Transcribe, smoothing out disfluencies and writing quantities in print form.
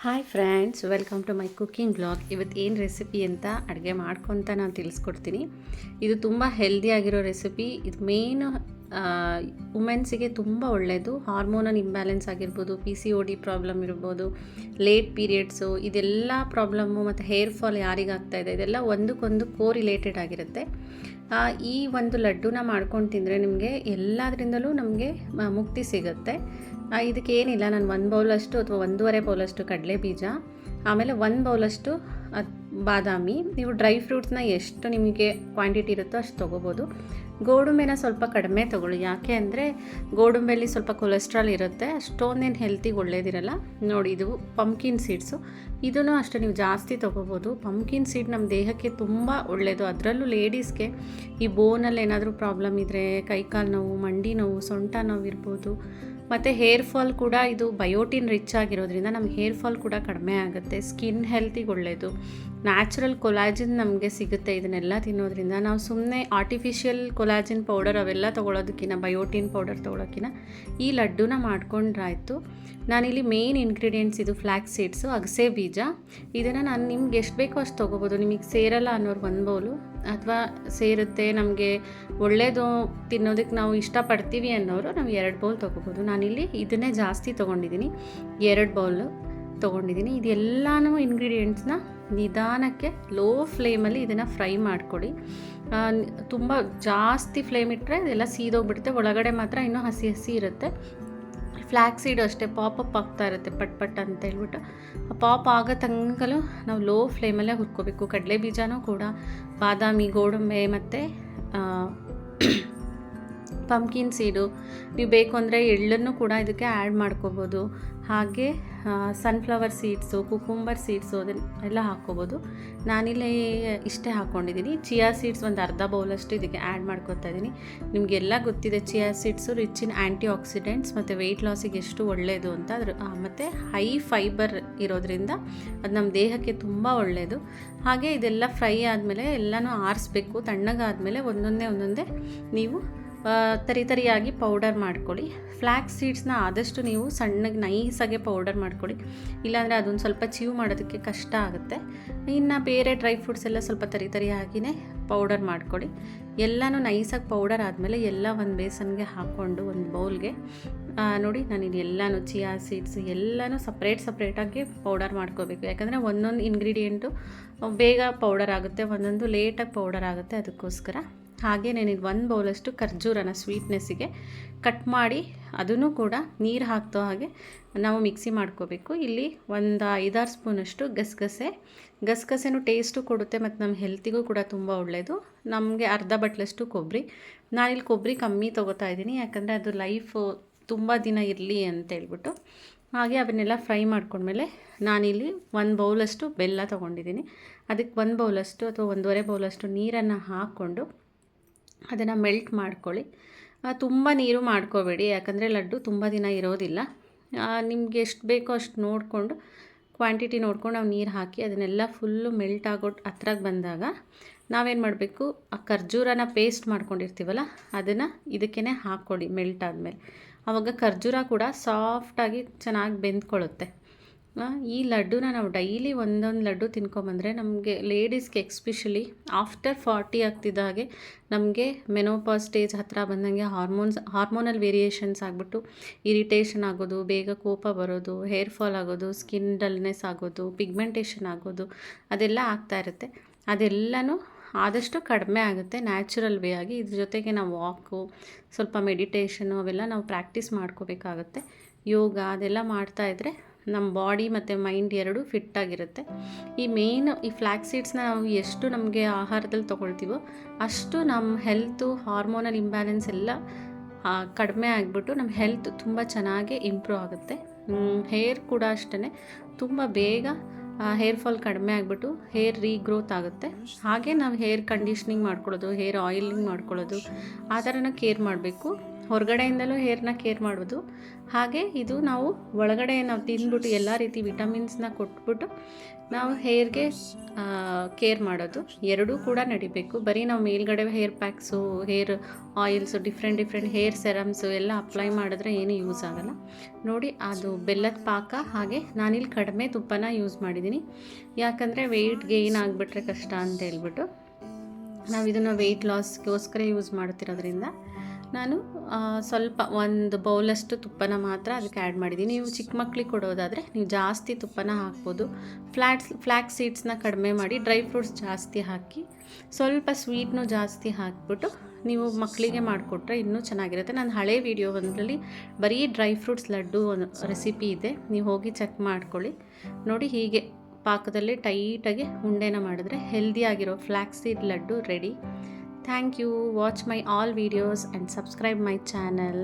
Hi friends, welcome to my cooking blog. ಇವತ್ತು ಏನು recipe ಅಂತ ಅಡುಗೆ ಮಾಡ್ಕೊತ ನಾನು ತಿಳಿಸ್ಕೊಡ್ತೀನಿ. ಇದು ತುಂಬ ಹೆಲ್ದಿಯಾಗಿರೋ ರೆಸಿಪಿ. ಇದು ಮೇಯ್ನು ವುಮೆನ್ಸಿಗೆ ತುಂಬ ಒಳ್ಳೆಯದು. ಹಾರ್ಮೋನಲ್ ಇಂಬ್ಯಾಲೆನ್ಸ್ ಆಗಿರ್ಬೋದು, PCOD ಪ್ರಾಬ್ಲಮ್ ಇರ್ಬೋದು, ಲೇಟ್ ಪೀರಿಯಡ್ಸು, ಇದೆಲ್ಲ ಪ್ರಾಬ್ಲಮ್ಮು ಮತ್ತು ಹೇರ್ ಫಾಲ್ ಯಾರಿಗಾಗ್ತಾಯಿದೆ ಇದೆಲ್ಲ ಒಂದಕ್ಕೊಂದು ರಿಲೇಟೆಡ್ ಆಗಿರುತ್ತೆ. ಈ ಒಂದು ಲಡ್ಡುನ ಮಾಡ್ಕೊಂಡು ತಿಂದರೆ ನಿಮಗೆ ಎಲ್ಲದರಿಂದಲೂ ನಮಗೆ ಮುಕ್ತಿ ಸಿಗುತ್ತೆ. ಇದಕ್ಕೆ ಏನಿಲ್ಲ, ನಾನು 1 ಬೌಲಷ್ಟು ಅಥವಾ 1.5 ಬೌಲಷ್ಟು ಕಡಲೆ ಬೀಜ, ಆಮೇಲೆ 1 ಬೌಲಷ್ಟು ಬಾದಾಮಿ. ನೀವು ಡ್ರೈ ಫ್ರೂಟ್ಸ್ನ ಎಷ್ಟು ನಿಮಗೆ ಕ್ವಾಂಟಿಟಿ ಇರುತ್ತೋ ಅಷ್ಟು ತೊಗೋಬೋದು. ಗೋಡಂಬಿನ ಸ್ವಲ್ಪ ಕಡಿಮೆ ತೊಗೊಳ್ಳಿ, ಯಾಕೆ ಅಂದರೆ ಗೋಡಂಬಿಯಲ್ಲಿ ಸ್ವಲ್ಪ ಕೊಲೆಸ್ಟ್ರಾಲ್ ಇರುತ್ತೆ, ಅಷ್ಟೊಂದೇನು ಹೆಲ್ತಿಗೆ ಒಳ್ಳೇದಿರಲ್ಲ. ನೋಡಿ, ಇದು ಪಂಪ್ಕಿನ್ ಸೀಡ್ಸು, ಇದೂ ಅಷ್ಟೇ ನೀವು ಜಾಸ್ತಿ ತೊಗೋಬೋದು. ಪಂಪ್ಕಿನ್ ಸೀಡ್ ನಮ್ಮ ದೇಹಕ್ಕೆ ತುಂಬ ಒಳ್ಳೆಯದು. ಅದರಲ್ಲೂ ಲೇಡೀಸ್ಗೆ ಈ ಬೋನಲ್ಲಿ ಏನಾದರೂ ಪ್ರಾಬ್ಲಮ್ ಇದ್ದರೆ, ಕೈಕಾಲು ನೋವು, ಮಂಡಿ ನೋವು, ಸೊಂಟ ನೋವು ಇರ್ಬೋದು, ಮತ್ತು ಹೇರ್ ಫಾಲ್ ಕೂಡ ಇದು ಬಯೋಟಿನ್ ರಿಚ್ ಆಗಿರೋದ್ರಿಂದ ನಮ್ಮ ಹೇರ್ ಫಾಲ್ ಕೂಡ ಕಡಿಮೆ ಆಗುತ್ತೆ. ಸ್ಕಿನ್ ಹೆಲ್ತಿಗೆ ಒಳ್ಳೆಯದು. ನ್ಯಾಚುರಲ್ ಕೊಲಾಜಿನ್ ನಮಗೆ ಸಿಗುತ್ತೆ ಇದನ್ನೆಲ್ಲ ತಿನ್ನೋದ್ರಿಂದ. ನಾವು ಸುಮ್ಮನೆ ಆರ್ಟಿಫಿಷಿಯಲ್ ಕೊಲಾಜಿನ್ ಪೌಡರ್ ಅವೆಲ್ಲ ತೊಗೊಳೋದಕ್ಕಿಂತ, ಬಯೋಟಿನ್ ಪೌಡರ್ ತೊಗೊಳೋಕ್ಕಿಂತ ಈ ಲಡ್ಡುನ ಮಾಡ್ಕೊಂಡ್ರಾಯ್ತು. ನಾನಿಲ್ಲಿ ಮೇನ್ ಇಂಗ್ರೀಡಿಯೆಂಟ್ಸ್ ಇದು ಫ್ಲ್ಯಾಕ್ಸ್ ಸೀಡ್ಸು, ಅಗಸೆ ಬೀಜ. ಇದನ್ನು ನಾನು ನಿಮ್ಗೆ ಎಷ್ಟು ಬೇಕೋ ಅಷ್ಟು ತೊಗೋಬೋದು. ನಿಮಗೆ ಸೇರಲ್ಲ ಅನ್ನೋರು 1 ಬೌಲು, ಅಥವಾ ಸೇರುತ್ತೆ ನಮಗೆ ಒಳ್ಳೆಯದು ತಿನ್ನೋದಕ್ಕೆ ನಾವು ಇಷ್ಟಪಡ್ತೀವಿ ಅನ್ನೋರು ನಾವು 2 ಬೌಲ್ ತೊಗೋಬೋದು. ನಾನಿಲ್ಲಿ ಇದನ್ನೇ ಜಾಸ್ತಿ ತೊಗೊಂಡಿದ್ದೀನಿ, 2 ಬೌಲು ತೊಗೊಂಡಿದ್ದೀನಿ. ಇದೆಲ್ಲನೂ ಇಂಗ್ರೀಡಿಯೆಂಟ್ಸ್ನ ನಿಧಾನಕ್ಕೆ ಲೋ ಫ್ಲೇಮಲ್ಲಿ ಇದನ್ನು ಫ್ರೈ ಮಾಡ್ಕೊಳ್ಳಿ. ತುಂಬ ಜಾಸ್ತಿ ಫ್ಲೇಮ್ ಇಟ್ಟರೆ ಇದೆಲ್ಲ ಸೀದೋಗ್ಬಿಡುತ್ತೆ, ಒಳಗಡೆ ಮಾತ್ರ ಇನ್ನೂ ಹಸಿ ಹಸಿ ಇರುತ್ತೆ. ಫ್ಲ್ಯಾಕ್ಸ್ ಸೀಡು ಅಷ್ಟೇ ಪಾಪಪ್ ಆಗ್ತಾ ಇರುತ್ತೆ ಪಟ್ ಅಂತ ಹೇಳ್ಬಿಟ್ಟು. ಪಾಪ್ ಆಗೋ ತನಕಲೂ ನಾವು ಲೋ ಫ್ಲೇಮಲ್ಲೇ ಹುರ್ಕೋಬೇಕು. ಕಡಲೆ ಬೀಜನೂ ಕೂಡ, ಬಾದಾಮಿ, ಗೋಡಂಬಿ ಮತ್ತು ಪಂಪ್ಕಿನ್ ಸೀಡು, ನೀವು ಬೇಕು ಅಂದರೆ ಎಳ್ಳನ್ನು ಕೂಡ ಇದಕ್ಕೆ ಆ್ಯಡ್ ಮಾಡ್ಕೋಬೋದು. ಹಾಗೆ ಸನ್ಫ್ಲವರ್ ಸೀಡ್ಸು, ಕುಕುಂಬರ್ ಸೀಡ್ಸು ಅದನ್ನೆಲ್ಲ ಹಾಕ್ಕೋಬೋದು. ನಾನಿಲ್ಲಿ ಇಷ್ಟೇ ಹಾಕ್ಕೊಂಡಿದ್ದೀನಿ. ಚಿಯಾ ಸೀಡ್ಸ್ ಒಂದು ಅರ್ಧ ಬೌಲಷ್ಟು ಇದಕ್ಕೆ ಆ್ಯಡ್ ಮಾಡ್ಕೊತಾ ಇದ್ದೀನಿ. ನಿಮಗೆಲ್ಲ ಗೊತ್ತಿದೆ chia seeds rich in anti accidents ಮತ್ತು ವೆಯ್ಟ್ ಲಾಸಿಗೆ ಎಷ್ಟು ಒಳ್ಳೆಯದು ಅಂತ. ಮತ್ತು ಹೈ ಫೈಬರ್ ಇರೋದ್ರಿಂದ ಅದು ನಮ್ಮ ದೇಹಕ್ಕೆ ತುಂಬ ಒಳ್ಳೆಯದು. ಹಾಗೆ ಇದೆಲ್ಲ ಫ್ರೈ ಆದಮೇಲೆ ಎಲ್ಲನೂ ಆರಿಸ್ಬೇಕು. ತಣ್ಣಗಾದಮೇಲೆ ಒಂದೊಂದೇ ನೀವು ತರಿಯಾಗಿ ಪೌಡರ್ ಮಾಡ್ಕೊಳ್ಳಿ. ಫ್ಲ್ಯಾಕ್ಸ್ ಸೀಡ್ಸ್ನ ಆದಷ್ಟು ನೀವು ಸಣ್ಣಗೆ ನೈಸಾಗೆ ಪೌಡರ್ ಮಾಡ್ಕೊಳ್ಳಿ, ಇಲ್ಲಾಂದರೆ ಅದೊಂದು ಸ್ವಲ್ಪ ಚೀವ್ ಮಾಡೋದಕ್ಕೆ ಕಷ್ಟ ಆಗುತ್ತೆ. ಇನ್ನು ಬೇರೆ ಡ್ರೈ ಫ್ರೂಟ್ಸ್ ಎಲ್ಲ ಸ್ವಲ್ಪ ತರಿಯಾಗಿಯೇ ಪೌಡರ್ ಮಾಡ್ಕೊಳ್ಳಿ. ಎಲ್ಲನೂ ನೈಸಾಗಿ ಪೌಡರ್ ಆದಮೇಲೆ ಎಲ್ಲ ಒಂದು ಬೇಸನ್ಗೆ ಹಾಕ್ಕೊಂಡು ಒಂದು ಬೌಲ್ಗೆ ನೋಡಿ, ನಾನಿಲ್ಲಿ ಎಲ್ಲನೂ ಚಿಯಾ ಸೀಡ್ಸ್ ಎಲ್ಲನೂ ಸಪ್ರೇಟಾಗಿ ಪೌಡರ್ ಮಾಡ್ಕೋಬೇಕು. ಯಾಕಂದರೆ ಒಂದೊಂದು ಇಂಗ್ರೀಡಿಯೆಂಟು ಬೇಗ ಪೌಡರ್ ಆಗುತ್ತೆ, ಒಂದೊಂದು ಲೇಟಾಗಿ ಪೌಡರ್ ಆಗುತ್ತೆ, ಅದಕ್ಕೋಸ್ಕರ. ಹಾಗೆ ನಾನು 1 ಬೌಲಷ್ಟು ಖರ್ಜೂರನ ಸ್ವೀಟ್ನೆಸ್ಸಿಗೆ ಕಟ್ ಮಾಡಿ ಅದನ್ನು ಕೂಡ ನೀರು ಹಾಕ್ತೋ ಹಾಗೆ ನಾವು ಮಿಕ್ಸಿ ಮಾಡ್ಕೋಬೇಕು. ಇಲ್ಲಿ ಒಂದು 5-6 ಸ್ಪೂನಷ್ಟು ಗಸಗಸೆನೂ ಟೇಸ್ಟು ಕೊಡುತ್ತೆ ಮತ್ತು ನಮ್ಮ ಹೆಲ್ತಿಗೂ ಕೂಡ ತುಂಬ ಒಳ್ಳೆಯದು. ನಮಗೆ ಅರ್ಧ ಬಟ್ಲಷ್ಟು ಕೊಬ್ಬರಿ. ನಾನಿಲ್ಲಿ ಕೊಬ್ಬರಿ ಕಮ್ಮಿ ತೊಗೋತಾ ಇದ್ದೀನಿ, ಯಾಕಂದರೆ ಅದು ಲೈಫು ತುಂಬ ದಿನ ಇರಲಿ ಅಂತೇಳ್ಬಿಟ್ಟು. ಹಾಗೆ ಅವನ್ನೆಲ್ಲ ಫ್ರೈ ಮಾಡ್ಕೊಂಡ್ಮೇಲೆ ನಾನಿಲ್ಲಿ 1 ಬೌಲಷ್ಟು ಬೆಲ್ಲ ತೊಗೊಂಡಿದ್ದೀನಿ. ಅದಕ್ಕೆ 1 ಬೌಲಷ್ಟು ಅಥವಾ 1.5 ಬೌಲಷ್ಟು ನೀರನ್ನು ಹಾಕ್ಕೊಂಡು ಅದನ್ನು ಮೆಲ್ಟ್ ಮಾಡ್ಕೊಳ್ಳಿ. ತುಂಬ ನೀರು ಮಾಡ್ಕೋಬೇಡಿ, ಯಾಕಂದರೆ ಲಡ್ಡು ತುಂಬ ದಿನ ಇರೋದಿಲ್ಲ. ನಿಮಗೆ ಎಷ್ಟು ಬೇಕೋ ಅಷ್ಟು ನೋಡಿಕೊಂಡು, ಕ್ವಾಂಟಿಟಿ ನೋಡ್ಕೊಂಡು ನಾವು ನೀರು ಹಾಕಿ ಅದನ್ನೆಲ್ಲ ಫುಲ್ಲು ಮೆಲ್ಟ್ ಆಗೋ ಹತ್ರಕ್ಕೆ ಬಂದಾಗ ನಾವೇನು ಮಾಡಬೇಕು, ಆ ಖರ್ಜೂರನ ಪೇಸ್ಟ್ ಮಾಡ್ಕೊಂಡಿರ್ತೀವಲ್ಲ ಅದನ್ನು ಇದಕ್ಕೇ ಹಾಕ್ಕೊಡಿ. ಮೆಲ್ಟ್ ಆದಮೇಲೆ ಆವಾಗ ಖರ್ಜೂರ ಕೂಡ ಸಾಫ್ಟಾಗಿ ಚೆನ್ನಾಗಿ ಬೆಂದ್ಕೊಳ್ಳುತ್ತೆ. ಈ ಲಡ್ಡುನ ನಾವು ಡೈಲಿ ಒಂದೊಂದು ಲಡ್ಡು ತಿನ್ಕೊಂಬಂದರೆ ನಮಗೆ ಲೇಡೀಸ್ಗೆ ಎಕ್ಸ್ಪೆಷಲಿ ಆಫ್ಟರ್ 40 ಆಗ್ತಿದ್ದ ಹಾಗೆ ನಮಗೆ ಮೆನೋಪಾಸ್ ಸ್ಟೇಜ್ ಹತ್ತಿರ ಬಂದಂಗೆ ಹಾರ್ಮೋನಲ್ ವೇರಿಯೇಷನ್ಸ್ ಆಗಿಬಿಟ್ಟು ಇರಿಟೇಷನ್ ಆಗೋದು, ಬೇಗ ಕೋಪ ಬರೋದು, ಹೇರ್ ಫಾಲ್ ಆಗೋದು, ಸ್ಕಿನ್ ಡಲ್ನೆಸ್ ಆಗೋದು, ಪಿಗ್ಮೆಂಟೇಷನ್ ಆಗೋದು, ಅದೆಲ್ಲ ಆಗ್ತಾ ಇರುತ್ತೆ. ಅದೆಲ್ಲನೂ ಆದಷ್ಟು ಕಡಿಮೆ ಆಗುತ್ತೆ ನ್ಯಾಚುರಲ್ ವೇ ಆಗಿ. ಇದ್ರ ಜೊತೆಗೆ ನಾವು ವಾಕು, ಸ್ವಲ್ಪ ಮೆಡಿಟೇಷನು ಅವೆಲ್ಲ ನಾವು ಪ್ರಾಕ್ಟೀಸ್ ಮಾಡ್ಕೋಬೇಕಾಗತ್ತೆ. ಯೋಗ ಅದೆಲ್ಲ ಮಾಡ್ತಾಯಿದ್ರೆ ನಮ್ಮ ಬಾಡಿ ಮತ್ತು ಮೈಂಡ್ ಎರಡೂ ಫಿಟ್ಟಾಗಿರುತ್ತೆ. ಈ ಫ್ಲ್ಯಾಕ್ಸ್ ಸೀಡ್ಸ್ನ ನಾವು ಎಷ್ಟು ನಮಗೆ ಆಹಾರದಲ್ಲಿ ತೊಗೊಳ್ತೀವೋ ಅಷ್ಟು ನಮ್ಮ ಹೆಲ್ತು, ಹಾರ್ಮೋನಲ್ ಇಂಬ್ಯಾಲೆನ್ಸ್ ಎಲ್ಲ ಕಡಿಮೆ ಆಗಿಬಿಟ್ಟು ನಮ್ಮ ಹೆಲ್ತ್ ತುಂಬ ಚೆನ್ನಾಗಿ ಇಂಪ್ರೂವ್ ಆಗುತ್ತೆ. ಹೇರ್ ಕೂಡ ಅಷ್ಟೇ ತುಂಬ ಬೇಗ ಹೇರ್ ಫಾಲ್ ಕಡಿಮೆ ಆಗಿಬಿಟ್ಟು ಹೇರ್ ರೀಗ್ರೋತ್ ಆಗುತ್ತೆ. ಹಾಗೆ ನಾವು ಹೇರ್ ಕಂಡೀಷ್ನಿಂಗ್ ಮಾಡ್ಕೊಳ್ಳೋದು, ಹೇರ್ ಆಯಿಲಿಂಗ್ ಮಾಡ್ಕೊಳ್ಳೋದು, ಆ ಥರನ ಕೇರ್ ಮಾಡಬೇಕು. ಹೊರಗಡೆಯಿಂದಲೂ ಹೇರ್ನ ಕೇರ್ ಮಾಡೋದು, ಹಾಗೆ ಇದು ನಾವು ಒಳಗಡೆ ನಾವು ತಿಂದ್ಬಿಟ್ಟು ಎಲ್ಲ ರೀತಿ ವಿಟಮಿನ್ಸ್ನ ಕೊಟ್ಬಿಟ್ಟು ನಾವು ಹೇರ್ಗೆ ಕೇರ್ ಮಾಡೋದು, ಎರಡೂ ಕೂಡ ನಡಿಬೇಕು. ಬರೀ ನಾವು ಮೇಲ್ಗಡೆ hair packs, hair oils, different hair serums ಎಲ್ಲ ಅಪ್ಲೈ ಮಾಡಿದ್ರೆ ಏನೂ ಯೂಸ್ ಆಗೋಲ್ಲ. ನೋಡಿ, ಅದು ಬೆಲ್ಲದ ಪಾಕ. ಹಾಗೆ ನಾನಿಲ್ಲಿ ಕಡಿಮೆ ತುಪ್ಪನ ಯೂಸ್ ಮಾಡಿದ್ದೀನಿ, ಯಾಕಂದರೆ ವೆಯ್ಟ್ ಗೇಯ್ನ್ ಆಗಿಬಿಟ್ರೆ ಕಷ್ಟ ಅಂತ ಹೇಳ್ಬಿಟ್ಟು ನಾವು ಇದನ್ನು ವೆಯ್ಟ್ ಲಾಸ್ಗೋಸ್ಕರ ಯೂಸ್ ಮಾಡ್ತಿರೋದ್ರಿಂದ ನಾನು ಸ್ವಲ್ಪ ಒಂದು ಬೌಲಷ್ಟು ತುಪ್ಪನ ಮಾತ್ರ ಅದಕ್ಕೆ ಆ್ಯಡ್ ಮಾಡಿದ್ದೀನಿ. ನೀವು ಚಿಕ್ಕ ಮಕ್ಳಿಗೆ ಕೊಡೋದಾದರೆ ನೀವು ಜಾಸ್ತಿ ತುಪ್ಪನ ಹಾಕ್ಬೋದು. ಫ್ಲ್ಯಾಕ್ಸ್ ಸೀಡ್ಸ್ನ ಕಡಿಮೆ ಮಾಡಿ ಡ್ರೈ ಫ್ರೂಟ್ಸ್ ಜಾಸ್ತಿ ಹಾಕಿ ಸ್ವಲ್ಪ ಸ್ವೀಟ್ನೂ ಜಾಸ್ತಿ ಹಾಕಿಬಿಟ್ಟು ನೀವು ಮಕ್ಕಳಿಗೆ ಮಾಡಿಕೊಟ್ರೆ ಇನ್ನೂ ಚೆನ್ನಾಗಿರುತ್ತೆ. ನಾನು ಹಳೆ ವೀಡಿಯೋ ಒಂದರಲ್ಲಿ ಬರೀ ಡ್ರೈ ಫ್ರೂಟ್ಸ್ ಲಡ್ಡು ಒಂದು ರೆಸಿಪಿ ಇದೆ, ನೀವು ಹೋಗಿ ಚೆಕ್ ಮಾಡ್ಕೊಳ್ಳಿ. ನೋಡಿ, ಹೀಗೆ ಪಾಕದಲ್ಲಿ ಟೈಟಾಗಿ ಉಂಡೆನ ಮಾಡಿದ್ರೆ ಹೆಲ್ದಿಯಾಗಿರೋ flax seed laddu ready. Thank you. Watch my all videos and subscribe my channel.